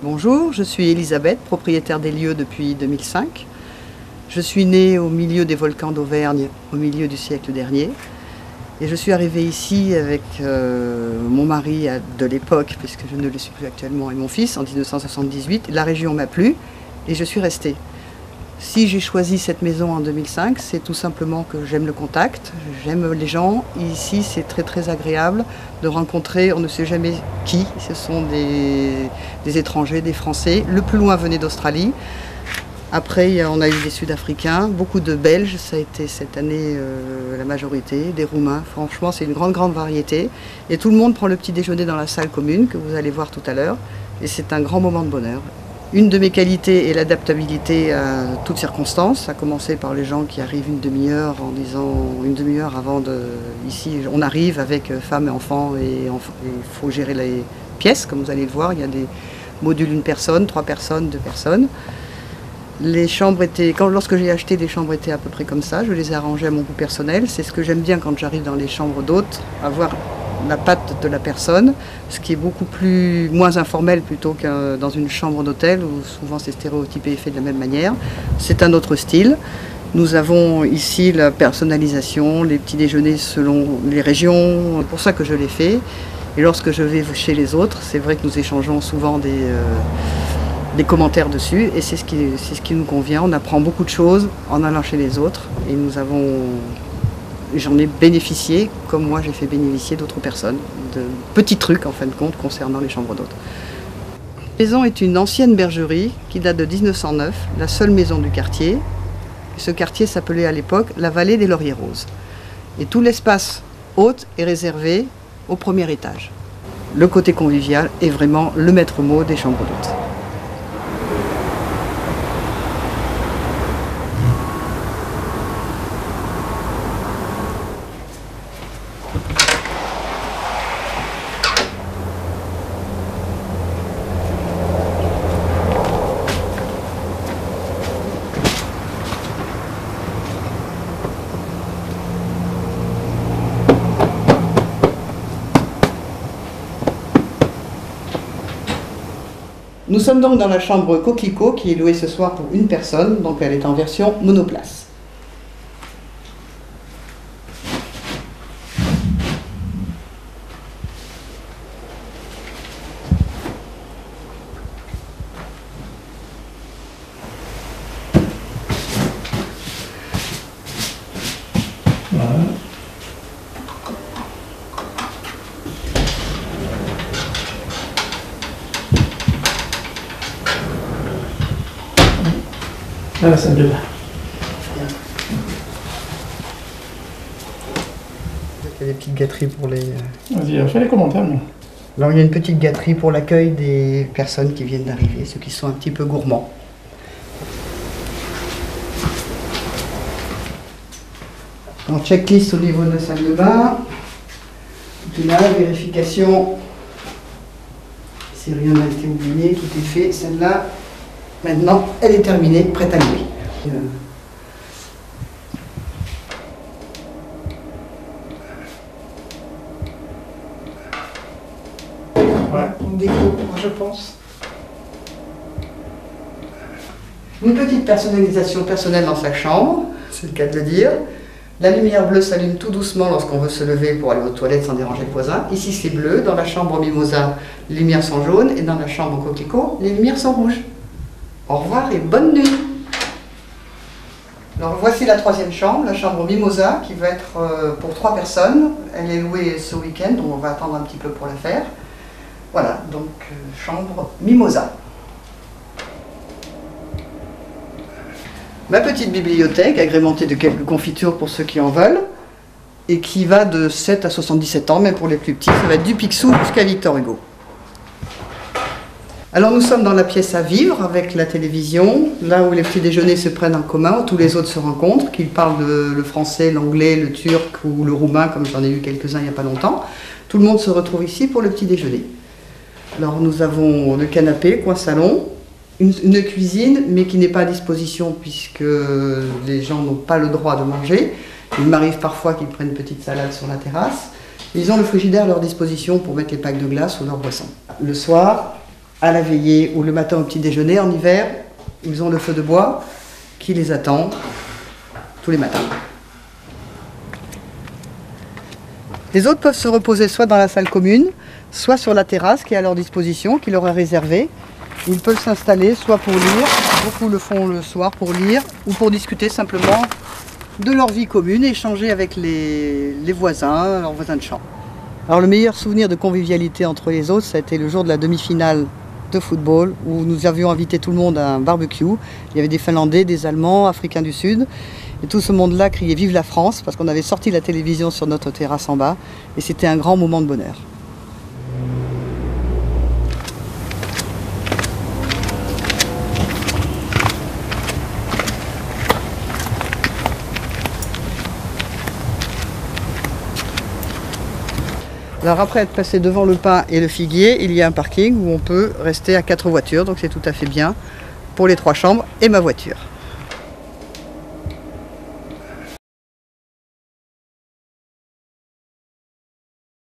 Bonjour, je suis Elisabeth, propriétaire des lieux depuis 2005. Je suis née au milieu des volcans d'Auvergne au milieu du siècle dernier. Et je suis arrivée ici avec mon mari de l'époque, puisque je ne le suis plus actuellement, et mon fils en 1978. La région m'a plu et je suis restée. Si j'ai choisi cette maison en 2005, c'est tout simplement que j'aime le contact, j'aime les gens. Ici, c'est très très agréable de rencontrer, on ne sait jamais qui, ce sont des étrangers, des Français. Le plus loin venait d'Australie. Après, on a eu des Sud-Africains, beaucoup de Belges, ça a été cette année la majorité, des Roumains. Franchement, c'est une grande variété. Et tout le monde prend le petit déjeuner dans la salle commune, que vous allez voir tout à l'heure. Et c'est un grand moment de bonheur. Une de mes qualités est l'adaptabilité à toutes circonstances, à commencer par les gens qui arrivent une demi-heure en disant une demi-heure avant de... Ici, on arrive avec femmes et enfants et il faut gérer les pièces, comme vous allez le voir. Il y a des modules, une personne, 3 personnes, 2 personnes. Les chambres étaient, lorsque j'ai acheté, les chambres étaient à peu près comme ça. Je les ai arrangées à mon goût personnel. C'est ce que j'aime bien quand j'arrive dans les chambres d'hôtes, avoir la patte de la personne, ce qui est beaucoup moins informel plutôt que dans une chambre d'hôtel où souvent c'est stéréotypé et fait de la même manière. C'est un autre style. Nous avons ici la personnalisation, les petits déjeuners selon les régions, c'est pour ça que je l'ai fait. Et lorsque je vais chez les autres, c'est vrai que nous échangeons souvent des commentaires dessus et c'est ce qui nous convient. On apprend beaucoup de choses en allant chez les autres et j'en ai bénéficié, comme moi j'ai fait bénéficier d'autres personnes, de petits trucs en fin de compte concernant les chambres d'hôtes. La maison est une ancienne bergerie qui date de 1909, la seule maison du quartier. Ce quartier s'appelait à l'époque la vallée des Lauriers Roses. Et tout l'espace hôte est réservé au premier étage. Le côté convivial est vraiment le maître mot des chambres d'hôtes. Nous sommes donc dans la chambre Coquelicot qui est louée ce soir pour une personne, donc elle est en version monoplace. Voilà. Ah, la salle de bain. Il y a des petites gâteries pour les... Vas-y, fais les commentaires. Moi. Alors il y a une petite gâterie pour l'accueil des personnes qui viennent d'arriver, ceux qui sont un petit peu gourmands. En checklist au niveau de la salle de bain. Tout là, vérification. Si rien n'a été oublié, tout est fait. Celle-là, maintenant, elle est terminée, prête à louer. Ouais. On découvre, je pense. Une petite personnalisation personnelle dans sa chambre, c'est le cas de le dire. La lumière bleue s'allume tout doucement lorsqu'on veut se lever pour aller aux toilettes sans déranger le voisin. Ici c'est bleu, dans la chambre Mimosa, les lumières sont jaunes et dans la chambre Coquelicot, les lumières sont rouges. Au revoir et bonne nuit. Alors voici la 3e chambre, la chambre Mimosa, qui va être pour 3 personnes. Elle est louée ce week-end, donc on va attendre un petit peu pour la faire. Voilà, donc chambre Mimosa. Ma petite bibliothèque, agrémentée de quelques confitures pour ceux qui en veulent, et qui va de 7 à 77 ans, même pour les plus petits, ça va être du Picsou jusqu'à Victor Hugo. Alors nous sommes dans la pièce à vivre avec la télévision, là où les petits déjeuners se prennent en commun, où tous les autres se rencontrent, qu'ils parlent le français, l'anglais, le turc ou le roumain, comme j'en ai eu quelques-uns il n'y a pas longtemps. Tout le monde se retrouve ici pour le petit déjeuner. Alors nous avons le canapé, coin salon, une cuisine, mais qui n'est pas à disposition puisque les gens n'ont pas le droit de manger. Il m'arrive parfois qu'ils prennent une petite salade sur la terrasse. Ils ont le frigidaire à leur disposition pour mettre les packs de glace ou leurs boissons. Le soir, à la veillée ou le matin au petit déjeuner. En hiver, ils ont le feu de bois qui les attend tous les matins. Les autres peuvent se reposer soit dans la salle commune, soit sur la terrasse qui est à leur disposition, qui leur est réservée. Ils peuvent s'installer soit pour lire, beaucoup le font le soir pour lire, ou pour discuter simplement de leur vie commune, échanger avec les voisins, leurs voisins de chambre. Alors le meilleur souvenir de convivialité entre les autres, ça a été le jour de la demi-finale de football, où nous avions invité tout le monde à un barbecue. Il y avait des Finlandais, des Allemands, Africains du Sud. Et tout ce monde-là criait « Vive la France » parce qu'on avait sorti la télévision sur notre terrasse en bas. Et c'était un grand moment de bonheur. Alors après être passé devant le pin et le figuier, il y a un parking où on peut rester à 4 voitures. Donc c'est tout à fait bien pour les 3 chambres et ma voiture.